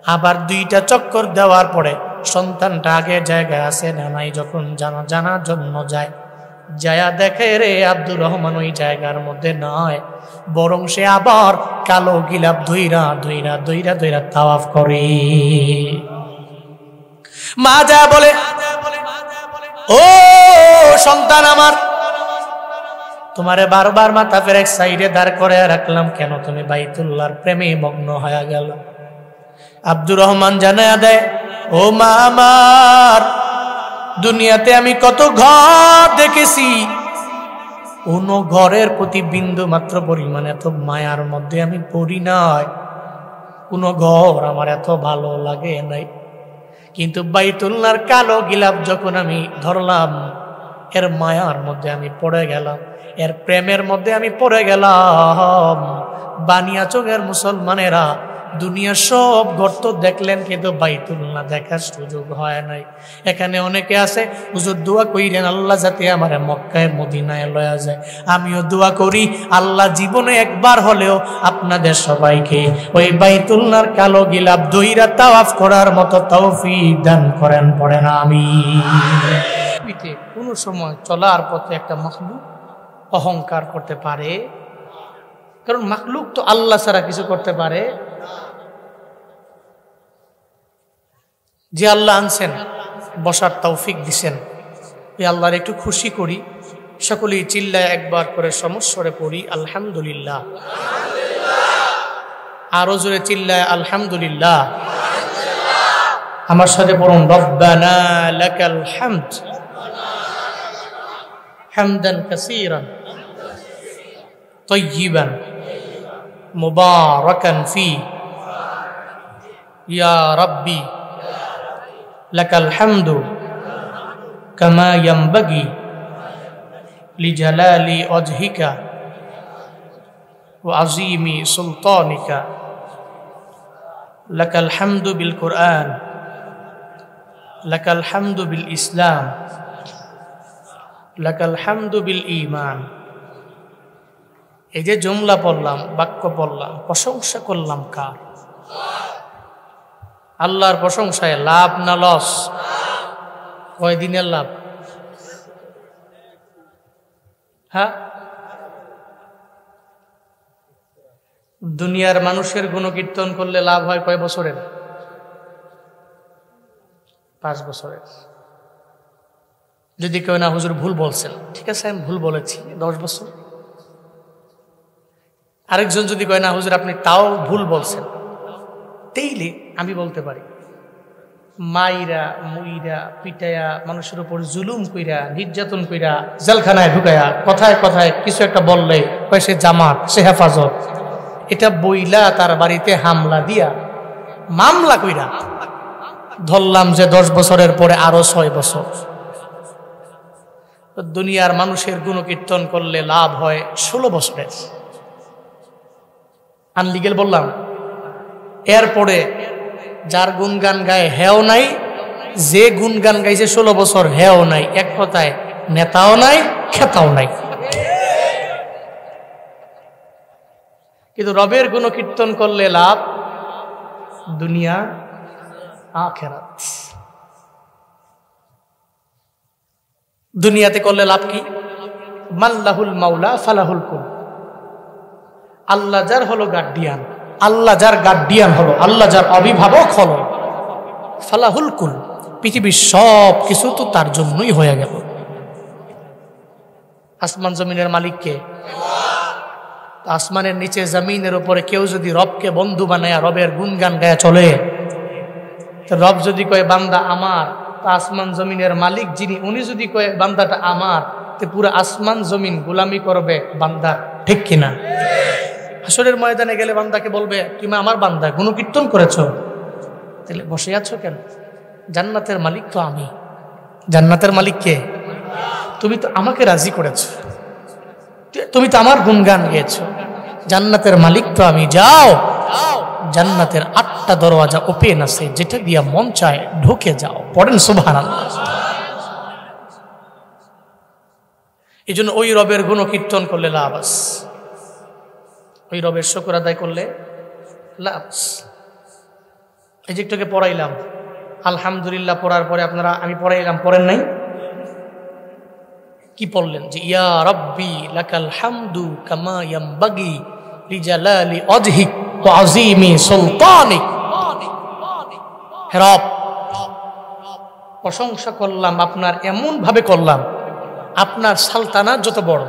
আবার 2টা চক্কর দেওয়ার পরে সন্তানটা আগের জায়গায় আছে না নাই, যখন জানার জন্য যায়, যায়া দেখে রে আব্দুর রহমান ওই জায়গার মধ্যে নয়, বরং সে আবার কালো গিলাপ ধইরা ধইরা ধইরা ধইরা তাওয়াফ করে। মা যা বলে, ও সন্তান আমার, তোমারে বারবার মাথা ফের এক সাইডে দাঁড় করে রাখলাম কেন, তুমি বাইতুল্লাহর প্রেমে মগ্ন হয়ে গেল। আব্দুর রহমান জানায়া দেয়, ও মা আমার, দুনিয়াতে আমি কত ঘর দেখেছি, কোন ঘরের প্রতি বিন্দু মাত্র পরিমাণ এত মায়ার মধ্যে আমি পড়ি নাই, কোন ঘর আমার এত ভালো লাগে নাই, কিন্তু বাইতুল্লাহর কালো গিলাপ যখন আমি ধরলাম, এর মায়ার মধ্যে আমি পড়ে গেলাম, এর প্রেমের মধ্যে আমি পড়ে গেলাম। বানিয়াচোখের মুসলমানেরা দুনিয়ার সব গর্ত দেখলেন, কিন্তু বাইতুল্লাহ দেখার সুযোগ হয় নাই। এখানে অনেকে আছে, হুজুর দোয়া কইরেন আল্লাহ যাতে আমারে মক্কায় মদিনায় লয়া যায়। আমিও দোয়া করি আল্লাহ জীবনে একবার হলেও আপনাদের সবাইকে ওই বাইতুল্লাহর কালো গিলাপ দইরা তাওয়াফ করার মতো তৌফিক দান করেন, পড়েন আমিন। কোন সময় চলার পথে একটা মাখলুক অহংকার করতে পারে, কারণ মাখলুক তো আল্লাহ ছাড়া কিছু করতে পারে। যে আল্লাহ আনছেন, বসার তৌফিক দিছেন, এই আল্লাহর একটু খুশি করি। সকলেই চিল্লায় একবার করে সমস্বরে পড়ি আলহামদুলিল্লাহ। আরো জোরে চিল্লায় আলহামদুলিল্লাহ। আমার সাথে পড়ুন, রব্বানা লাকাল হামদ হামদান কাসীরান তাইয়িবান মুবারাকান ফি ইয়া রাব্বি লাকাল হামদু কামা ইয়ানবাগি লিজালালি ওয়াজহিকা ওয়া আযীমি সুলতানিকা লাকাল হামদু বিল কুরআন লাকাল হামদু বিল ইসলাম লাকাল হামদু বিল ঈমান। এই যে জুমলা পড়লাম, বাক্য পড়লাম, প্রশংসা করলাম কার? আল্লাহর প্রশংসায় লাভ না লস? কয় দিনের লাভ? হ্যাঁ, দুনিয়ার মানুষের গুণকীর্তন করলে লাভ হয় কয় বছরের? 5 বছরের। যদি কেউ না হুজুর ভুল বলছেন, ঠিক আছে আমি ভুল বলেছি, 10 বছর। আরেকজন যদি কয় না হুজুর আপনি তাও ভুল বলছেন, তাইলে আমি বলতে পারি মাইরা মুইরা পিটায়া মানুষের উপর জুলুম কইরা নির্যাতন কইরা জেলখানায় ঢুকায়া কথায় কথায় কিছু একটা বললে কয় সে জামাত, সে হেফাজত, এটা বইলা তার বাড়িতে হামলা দিয়া মামলা কইরা ধরলাম যে 10 বছরের পরে আরো 6 বছর। দুনিয়ার মানুষের গুণকীর্তন করলে লাভ হয় 16 বছরের। আনলিগেল বললাম। এরপরে যার গুণগান গায়ে হেও নাই, যে গুণগান গাইছে 16 বছর হেও নাই, এক কথায় নেতাও নাই খেতাও নাই। কিন্তু রবের গুণকীর্তন করলে লাভ দুনিয়া আখিরাত। দুনিয়াতে করলে লাভ কি? মাল্লাহুল মাওলা ফালাহুল কুল। আল্লাহ যার হলো গার্ডিয়ান, আল্লাহ যার গার্ডিয়ান হলো, আল্লাহ যার অভিভাবক হলো, ফালাহুল কুল, পৃথিবীর সব কিছু তো তার জন্যই হয়ে গেল। আসমান জমিনের মালিক কে? আসমানের নিচে জমিনের উপরে কেউ যদি রবকে বন্ধু বানায় রবের গুণগান গায়ে চলে, রব যদি কয় বান্দা আমার, তা আসমান জমিনের মালিক যিনি উনি যদি কয় বান্দাটা আমার, তে পুরো আসমান জমিন গোলামি করবে বান্দা, ঠিক কিনা? হাসরের ময়দানে গেলে বান্দাকে বলবে তুমি আমার বান্দা, গুণকীর্তন করেছ, তাহলে বসে আছো কেন? জান্নাতের মালিক তো আমি। জান্নাতের মালিক কে? তুমি তো আমাকে রাজি করেছো, তুমি তো আমার গুণগান গেয়েছো, জান্নাতের মালিক তো আমি। যাও, জান্নাতের 8টা দরওয়াজা ওপেন আছে, যেটা দিয়া মন চায় ঢুকে যাও। পড়েন সুবহানাল্লাহ। এই জন্য ওই রবের গুণকীর্তন করলে লাভ আছে, ওই রবের শুকর আদায় করলে লাভ আছে। এই যে একটুকে পড়াইলাম আলহামদুলিল্লাহ পড়ার পরে আপনারা আমি পড়াইলাম, পড়েন নাই? কি পড়লেন? যে ইয়া রাব্বি লাকাল হামদু কামা ইয়ামবাগি লিজালালি ওয়াজহিক ওয়া আযীমি সুলতানিক। হে রব, প্রশংসা করলাম আপনার, এমন ভাবে করলাম আপনার সালতানাত যত বড়,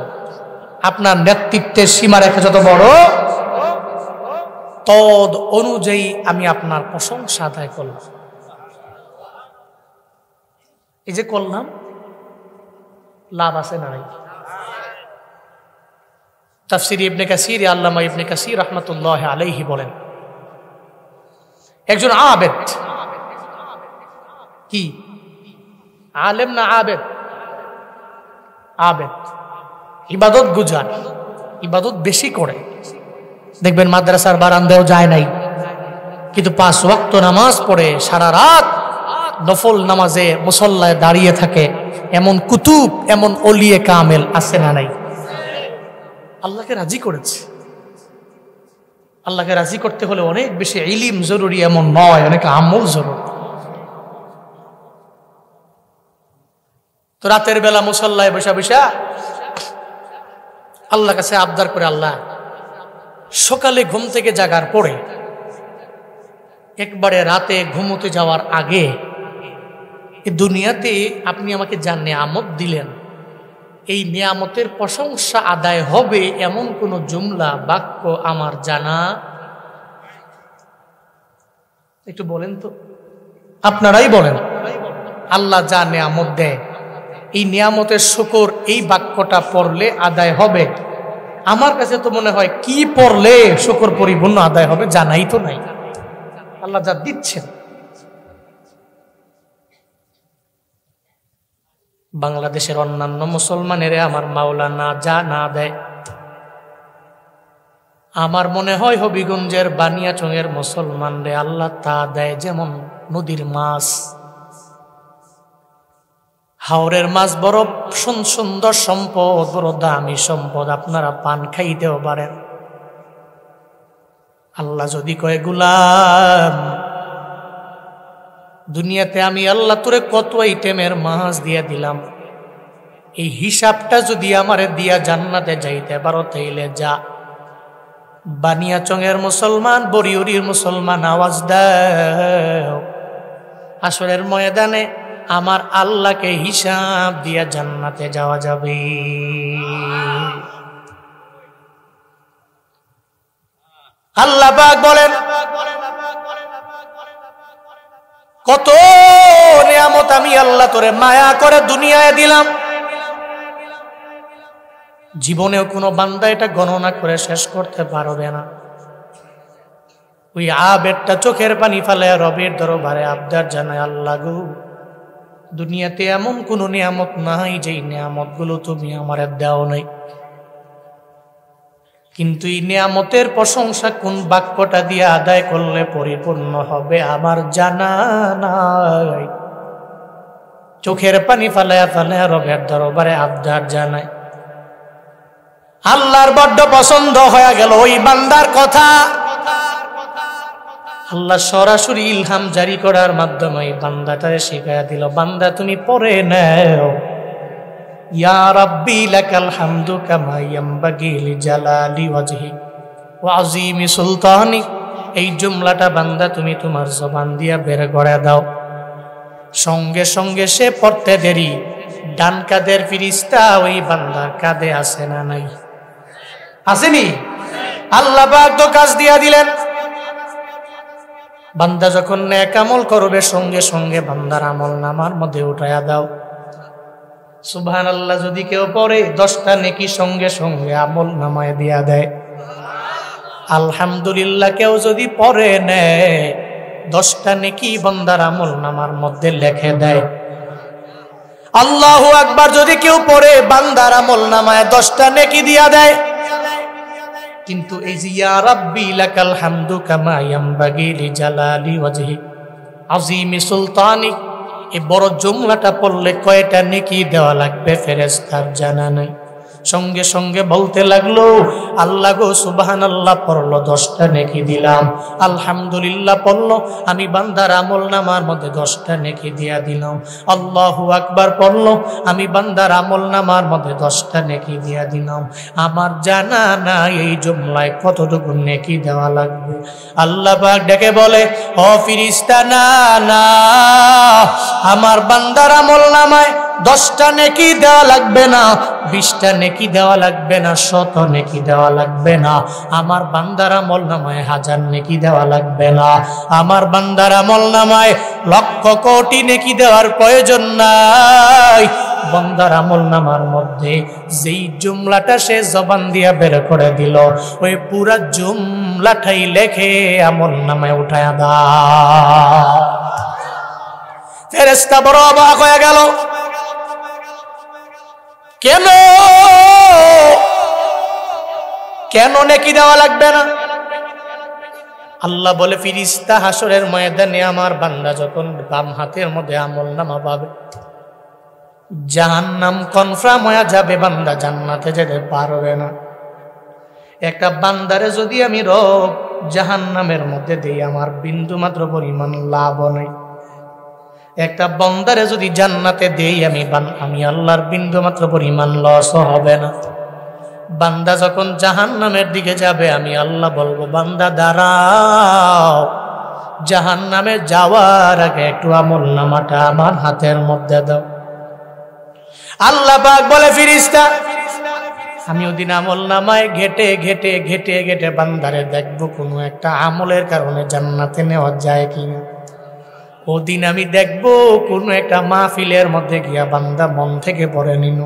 আপনার নেতৃত্বের সীমারেখা যত বড়, তদ অনুযায়ী আমি আপনার প্রশংসা আদায় করলাম। এই যে করলাম, লাভ আছে না নাই? তাফসীর ইবনে কাসীর, আল্লামা ইবনে কাসীর রাহমাতুল্লাহ আলাইহি বলেন, একজন আবেদ, কি আলেম না আবেদ? আবেদ, ইবাদত গুজার, ইবাদত বেশি করে। দেখবেন মাদ্রাসার বারান্দাও যায় নাই, কিন্তু 5 ওয়াক্ত নামাজ পড়ে সারা রাত নফল নামাজে মুসল্লায় দাঁড়িয়ে থাকে। এমন কুতুব, এমন ওলিয়ে কামেল আছে না নাই? আল্লাহকে রাজি করেছে। আল্লাহকে রাজি করতে হলে অনেক বেশি ইলম জরুরি এমন নয়, অনেক আমল জরুরি। তো রাতের বেলা মুসল্লায় বসা বসা আল্লাহর কাছে আবদার করে, আল্লাহ সকালে ঘুম থেকে জাগার পরে একবারে রাতে ঘুমোতে যাওয়ার আগে এই দুনিয়াতে আপনি আমাকে যা নিয়ামত দিলেন, এই নিয়ামতের প্রশংসা আদায় হবে এমন কোন জুমলা বাক্য আমার জানা, একটু বলেন তো, আপনারাই বলেন। আল্লাহ যা নিয়ামত দেয়, এই নিয়ামতের শুকর এই বাক্যটা পড়লে আদায় হবে। আমার কাছে তো মনে হয় কি পড়লে শুকর পরিপূর্ণ আদায় হবে জানাই তো নাই। আল্লাহ যা দিচ্ছেন, বাংলাদেশের অন্যান্য মুসলমানের আমার মাওলানা যা না দেয়, আমার মনে হয় হবিগঞ্জের বানিয়াচংয়ের মুসলমানরে আল্লাহ তা দেয়। যেমন নদীর মাছ, হাওরের মাছ বড় সুন্দর সম্পদ, বড় দামি সম্পদ, আপনারা পান খাইতেও পারেন। আল্লাহ যদি কয়, গোলাম দুনিয়াতে আমি আল্লাহ তোরে কত আইটেমের মাছ দিয়া দিলাম, এই হিসাবটা যদি আমারে দিয়া জান্নাতে যাইতে পারো তাইলে যা। বানিয়াচংয়ের মুসলমান, বরিউরির মুসলমান, আওয়াজ দাও, আসরের ময়দানে আমার আল্লাহকে হিসাব দিয়া জান্নাতে যাওয়া যাবে। আল্লাহ পাক বলেন, কত নিয়ামত আমি আল্লাহ তোরে মায়া করে দুনিয়ায় দিলাম, জীবনেও কোনো বান্দা এটা গণনা করে শেষ করতে পারবে না। ওই আবেদটা চোখের পানি ফেলে রবের দরবারে আবদার জানায়, আল্লাহ গো দুনিয়াতে এমন কোন নিয়ামত নাই যেই নিয়ামত গুলো তুমি আমার দাও নাই, কিন্তু এই নিয়ামতের প্রশংসা কোন বাক্যটা দিয়ে আদায় করলে পরিপূর্ণ হবে আমার জানা নাই। চোখের পানি ফালায়া ফালায়া রবের দরবারে আবদার জানায়। আল্লাহর বড্ড পছন্দ হয়ে গেল ওই বান্দার কথা। আল্লাহ সরাসরি ইলহাম জারি করার মাধ্যমে বান্দাটারে শিখাইয়া দিল, বান্দা তুমি পড়ে নাও, ইয়া রাব্বি লাকাল হামদু কামা ইয়ামবাগি লিজালালি ওয়াজহিক ওয়া আযীমি সুলতানিক। এই জুমলাটা বান্দা তুমি তোমার জবান দিয়া বের করে দাও। সঙ্গে সঙ্গে সে পড়তে দেরি, ডান কাদের ফিরিস্তা ওই বান্দার কাঁধে আসে না নাই? আসেনি? আল্লাহ পাক তো কাজ দিয়া দিলেন। বান্দা যখন নেক আমল করবে সঙ্গে সঙ্গে বান্দার আমল নামার মধ্যে উঠায়া দাও। সুবহানাল্লাহ যদি কেউ পড়ে 10টা নেকি সঙ্গে সঙ্গে আমল নামায় দিয়া দেয়। আলহামদুলিল্লাহ কেউ যদি পড়ে নেয় 10টা নেকি বান্দার আমল নামার মধ্যে লিখে দেয়। আল্লাহু আকবার যদি কেউ পড়ে বান্দার আমল নামায় 10টা নেকি দিয়া দেয়। কিন্তু এই যে ইয়া রাব্বি লাকাল হামদু কামা ইয়ামবাগি লিজালালি ওয়াজহি আযীমি সুলতানিক, এই বড় জুমলাটা পড়লে কয়টা নেকি দেওয়া লাগবে ফেরেশতার জানা নাই। সঙ্গে সঙ্গে বলতে লাগলো, আল্লাহ গো সুবহানাল্লাহ পড়লো, 10টা নেকি দিলাম। আলহামদুলিল্লাহ পড়লো, আমি বান্দার আমল নামার মধ্যে 10টা নেকি দিয়া দিলাম। আল্লাহু আকবার পড়লো, আমি বান্দার আমল নামার মধ্যে 10টা নেকি দিয়া দিলাম। আমার জানা নাই এই জুমলায় কতটুকু নেকি দেওয়া লাগবে। আল্লাহ পাক ডেকে বলে, ও ফেরেশতা, না না, আমার বান্দার আমল নামায় 10টা নেকি দেওয়া লাগবে না, 20টা নেকি দেওয়া লাগবে না, 100 নেকি দেওয়া লাগবে না। আমার বান্দার আমল নামায় 1000 নেকি দেওয়া লাগবে না। আমার বান্দার আমল নামায় লক্ষ কোটি নেকি দেওয়ার প্রয়োজন নাই। বান্দার আমল নামার মধ্যে যেই জুমলাটা সে জবান দিয়া বের করে দিল, ওই পুরা জুমলাটাই লেখে আমল নামায় উঠায়া দাও। ফেরেশতা বড় অবাক হয়ে গেল, কেন কেন নেকি দেওয়া লাগবে না? আল্লাহ বলে, ফেরেশতা হাসরের ময়দানে আমার বান্দা যখন বাম হাতের মধ্যে আমল নামা পাবে, জাহান্নাম কনফার্ম হয়ে যাবে, বান্দা জান্নাতে যেতে পারবে না। একটা বান্দারে যদি আমি রব জাহান্নামের মধ্যে দেই, আমার বিন্দু মাত্র পরিমাণ লাভ নেই। একটা বান্দারে যদি জান্নাতে দেই, আমি আল্লাহর বিন্দু মাত্র পরিমাণ লস হবে না। বান্দা যখন জাহান্নামের দিকে যাবে, আমি আল্লাহ বলবো, বান্দা দাঁড়াও, জাহান্নামে যাওয়ার আগে একটু আমল নামাটা আমার হাতের মধ্যে দাও। আল্লাহ পাক বলে, ফেরেশতা, আমি ওদিন আমল নামায় ঘেটে ঘেটে ঘেটে ঘেটে বান্দারে দেখবো কোনো একটা আমলের কারণে জান্নাতে নেওয়া যায় কিনা। ওদিন আমি দেখবো কোনো একটা মাহফিলের মধ্যে গিয়া বান্দা মন থেকে পড়ে নিল,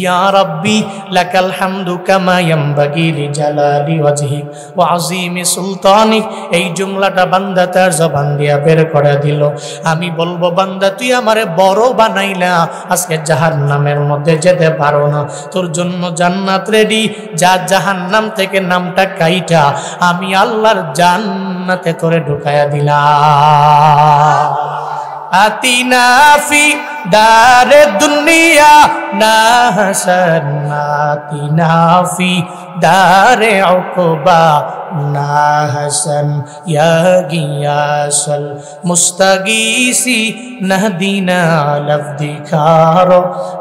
ইয়া রাব্বি লাকাল হামদু কামা ইয়ামবাগি লিজালালি ওয়াজহিক ওয়া আযীমি সুলতানিক। এই জুমলাটা বান্দা তার জবান দিয়া বের করে দিল। আমি বলবো, বান্দা তুই আমারে বড় বানাইলা, আজকে জাহান্নামের মধ্যে যেতে পারো না, তোর জন্য জান্নাত রেডি, যা জাহান্নাম থেকে নামটা কাইটা আমি আল্লাহর জান্নাতে তোরে ঢুকায়া দিলাম। আতিনা ফি দারে দুনিয়া না হাসান, আতিনা ফি দারে উকবা না হাসান, ইয়া গিয়াসাল মুস্তাগীসি নাহদিনা লফদিকার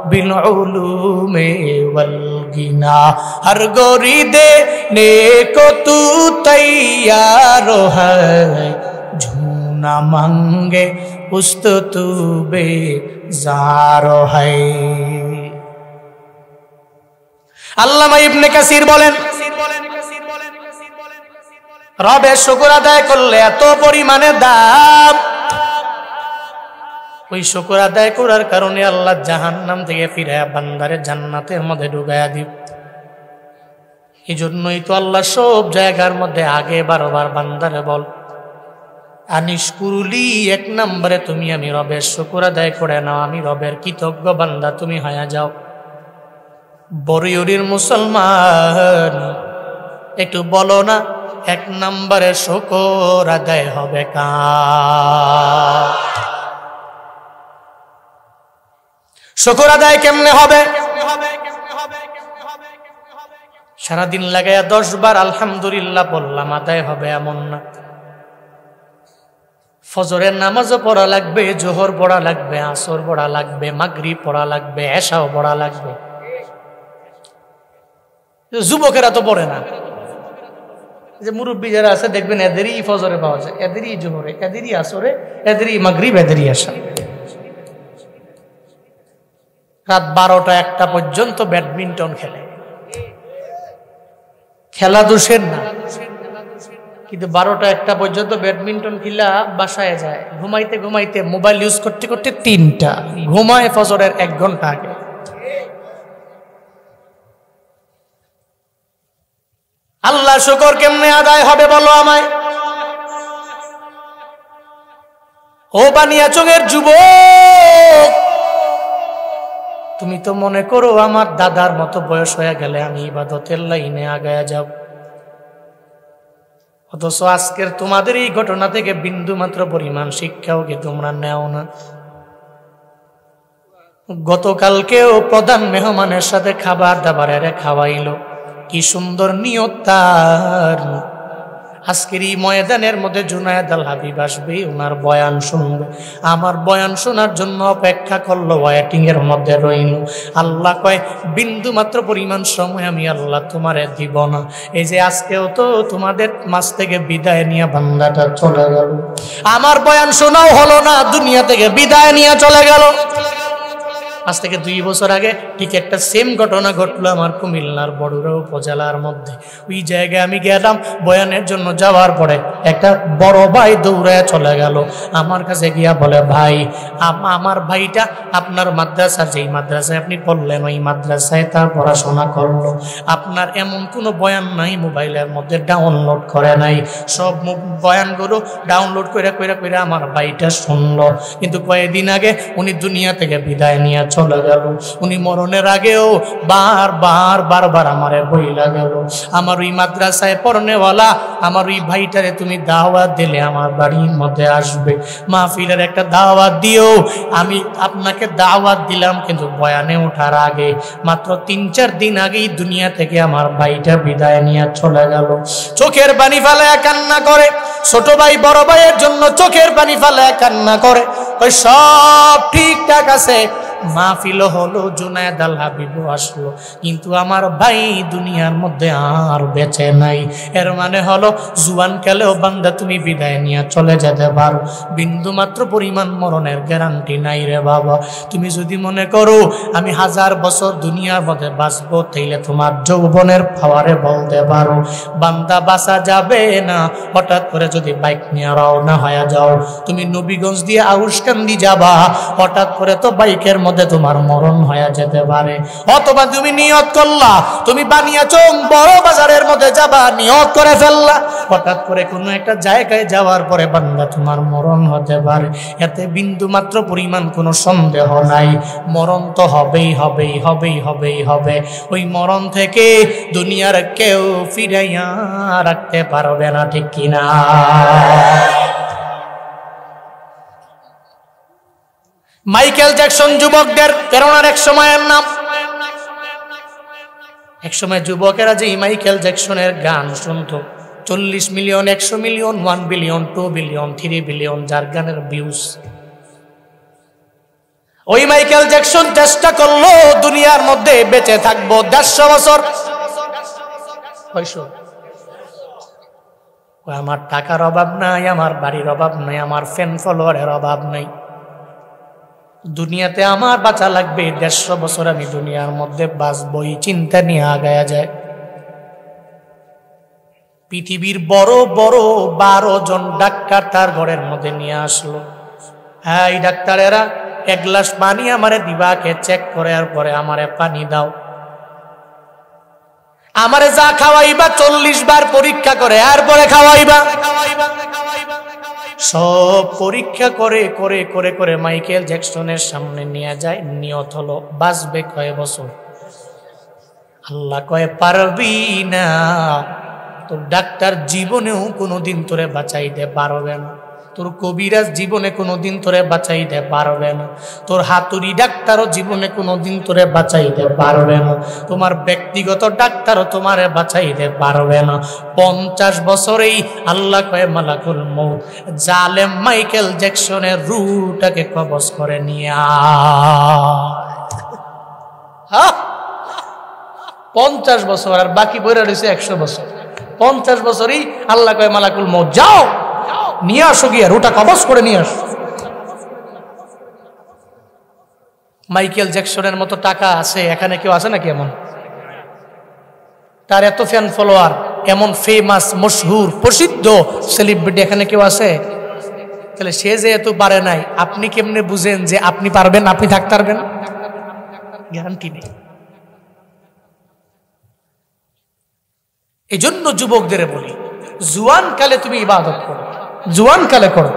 বিল উলুমে ওয়াল গিনা। হর গোরি দে নেকো তু তৈয়ার হ্যায়, না মাঙ্গে উস্তো তু বেজারো হয়। আল্লামা ইবনে কাসির বলেন, রবের শুকর আদায় করলে এত পরিমাণে দাম, ওই শুকর আদায় করার কারণে আল্লাহ জাহান্নাম থেকে ফিরায়া বান্দারে জান্নাতের মধ্যে ঢুকায়া দিব। এই জন্যই তো আল্লাহ সব জায়গার মধ্যে আগে 12 বার বান্দারে বল, আনিশকুরুলি, 1 নম্বরে তুমি আমি রবের শুকর আদায় করে নাও, আমি রবের কৃতজ্ঞ বান্দা তুমি হয়ে যাও। বরিয়রির মুসলমান, একটু বলো না, 1 নম্বরে শুকর আদায় হবে কার? শুকর আদায় কেমনে হবে? সারাদিন লাগাইয়া 10 বার আলহামদুলিল্লাহ বললাম আদায় হবে এমন না। ফজরের নামাজও পড়া লাগবে, জোহর পড়া লাগবে, আসর পড়া লাগবে, মাগরিব পড়া লাগবে, এশাও পড়া লাগবে। যুবকেরা তো পড়ে না, যে মুরব্বী যারা আছে দেখবেন এদেরই ফজরে পাওয়া যায়, এদেরই জোহরে, এদেরই আসরে, এদেরই মাগরিব, এদেরই এশা। রাত 12টা 1টা পর্যন্ত ব্যাডমিন্টন খেলে। খেলা দোষের না, কিন্তু 12টা 1টা পর্যন্ত ব্যাডমিন্টন খেলা বাসায় যায়, ঘুমাইতে ঘুমাইতে মোবাইল ইউজ করতে করতে 3টা, ঘুমায় ফজরের 1 ঘন্টা আগে। আল্লাহ শুকর কেমনে আদায় হবে বলো আমায়? ও বানিয়াচঙের যুবক, তুমি তো মনে করো আমার দাদার মতো বয়স হয়ে গেলে আমি ইবাদতের লাইনে আগায়া যাব, অথচ আজকের তোমাদের এই ঘটনা থেকে বিন্দু মাত্র পরিমাণ শিক্ষাও কি তোমরা নেও না? গতকালকেও প্রধান মেহমানের সাথে খাবার দাবারের খাওয়াইলো, কি সুন্দর নিয়ত তার। আজকের এই ময়দানের মধ্যে জুনায়েদ আল হাবিব আসবে, ওনার বয়ান শুনবে। আমার বয়ান শোনার জন্য অপেক্ষা করলো, ওয়েটিং এর মধ্যে রইল। আল্লাহ কয়, বিন্দু মাত্র পরিমাণ সময় আমি আল্লাহ তোমারে দিব না। এই যে আজকেও তো তোমাদের মাঝ থেকে বিদায় নিয়ে বান্দাটা চলে গেল, আমার বয়ান শোনাও হলো না, দুনিয়া থেকে বিদায় নিয়ে চলে গেল। আজ থেকে 2 বছর আগে ঠিক একটা সেম ঘটনা ঘটলো আমার কুমিল্লার বড়ুরা উপজেলার মধ্যে। ওই জায়গায় আমি গেলাম বয়ানের জন্য, যাওয়ার পরে একটা বড় ভাই দৌড়ায় চলে গেল আমার কাছে, গিয়া বলে, ভাই আমার ভাইটা আপনার মাদ্রাসার, যেই মাদ্রাসায় আপনি পড়লেন ওই মাদ্রাসায় তার পড়াশোনা করলো, আপনার এমন কোনো বয়ান নাই মোবাইলের মধ্যে ডাউনলোড করে নাই, সব বয়ানগুলো ডাউনলোড করে করে করে আমার ভাইটা শুনলো, কিন্তু কয়েকদিন আগে উনি দুনিয়া থেকে বিদায় নিয়ে চলে গেল। উনি মরণের আগেও বারবার আমারে বইলা গেল, আমার ওই মাদ্রাসায় পড়নেওয়ালা আমার ওই ভাইটারে তুমি দাওয়াত দিলে আমার বাড়ির মধ্যে আসবে, মাহফিলের একটা দাওয়াত দিও। আমি আপনাকে দাওয়াত দিলাম, কিন্তু বয়ানে ওঠার আগে মাত্র 3-4 দিন আগেই দুনিয়া থেকে আমার ভাইটা বিদায় নিয়ে চলে গেল। চোখের পানি ফেলায় কান্না করে, ছোট ভাই বড় ভাইয়ের জন্য চোখের পানি ফেলায় কান্না করে। ওই সব ঠিকঠাক আছে, মাহফিল হলো, জুনায়েদ আল হাবিব আসলো, কিন্তু আমার ভাই দুনিয়ার মধ্যে আর বেঁচে নাই। এর মানে হলো জুয়ান কালেও বান্দা তুমি বিদায় নিয়ে চলে যেতে পারো, বিন্দু মাত্র পরিমাণ মরণের গ্যারান্টি নাই রে বাবা। তুমি যদি মনে করো আমি 1000 বছর দুনিয়ার মধ্যে বাঁচবো, তাইলে তোমার যৌবনের পাওয়ারে বলতে পারো বান্দা বাঁচা যাবে না। হঠাৎ করে যদি বাইক নিয়ে রওনা হয়ে যাও, তুমি নবীগঞ্জ দিয়ে আউশকান্দি যাবা, হঠাৎ করে তো বাইকের মধ্যে তোমার মরণ হয়ে যেতে পারে। অথবা তুমি নিয়ত করলা তুমি বানিয়াচং বড় বাজারের মধ্যে যাবা, নিয়ত করে ফেললা, হঠাৎ করে কোনো একটা জায়গায় যাওয়ার পরে বান্দা তোমার মরণ হতে পারে। এতে বিন্দু মাত্র পরিমাণ কোনো সন্দেহ নাই, মরণ তো হবেই হবেই হবেই হবেই হবে। ওই মরণ থেকে দুনিয়ার কেউ ফিরাইয়া রাখতে পারবে না, ঠিক কিনা? মাইকেল জ্যাকসন যুবকদের প্রেরণার এক সময়ের নাম। এক সময় যুবকেরা যে মাইকেল জ্যাকসনের গান শুনতো, 40 million, 100 million, 1 billion, 2 billion, 3 billion যার গানের ভিউজ। ওই মাইকেল জ্যাকসন চেষ্টা করলো দুনিয়ার মধ্যে বেঁচে থাকবো 150 বছর। আমার টাকার অভাব নাই, আমার বাড়ির অভাব নাই, আমার ফ্যান ফলোয়ারের অভাব নাই, দুনিয়াতে আমার বাঁচা লাগবে 150 বছর, আমি দুনিয়ার মধ্যে বাঁচবই, চিন্তা নিয়ে আগায়া যায়। পৃথিবীর বড় বড় 12 জন ডাক্তার তার ঘরের মধ্যে নিয়ে আসলো। হ্যাঁ, এই ডাক্তারেরা 1 গ্লাস পানি আমারে দিবাকে চেক করে, আর পরে আমারে পানি দাও, আমারে যা খাওয়াইবা 40 বার পরীক্ষা করে, আর পরে খাওয়াইবা। সব পরীক্ষা করে করে করে করে মাইকেল জ্যাকসনের সামনে নিয়ে যায়। নিয়ত হলো বাঁচবে কয় বছর? আল্লাহ কয় পারবি না, তোর ডাক্তার জীবনেও কোনোদিন তোরে বাঁচাইতে পারবে না, তোর কবিরাজ জীবনে কোনোদিন তোরে বাঁচাইতে পারবে না, তোর হাতুড়ি ডাক্তারও জীবনে কোনোদিন তোরে বাঁচাইতে পারবে না, তোমার ব্যক্তিগত ডাক্তারও তোমারে বাঁচাইতে পারবে না। 50 বছরেই আল্লাহ কয় মালাকুল মউত জালেম মাইকেল জ্যাকসনের রূহটাকে কবজ করে নিয়ে আয়। 50 বছর, আর বাকি বইরা রয়েছে 100 বছর। 50 বছরই আল্লাহ কয় মালাকুল মউত যাও নিয়ে আসো, গিয়ে রুটা কবজ করে নিয়ে আসো। মাইকেল জ্যাকসনের মতো টাকা আছে এখানে কেউ আছে নাকি? এমন তার এত ফ্যান ফলোয়ার, এমন ফেমাস মশহুর প্রসিদ্ধ সেলিব্রিটি এখানে কেউ আছে? তাহলে সে যে এত পারে নাই, আপনি কেমনে বুঝেন যে আপনি পারবেন, আপনি থাকতে পারবেন? গ্যারান্টি নেই। এই জন্য যুবকদের বলি, জুয়ান কালে তুমি ইবাদত করো, জুয়ান কালে করো।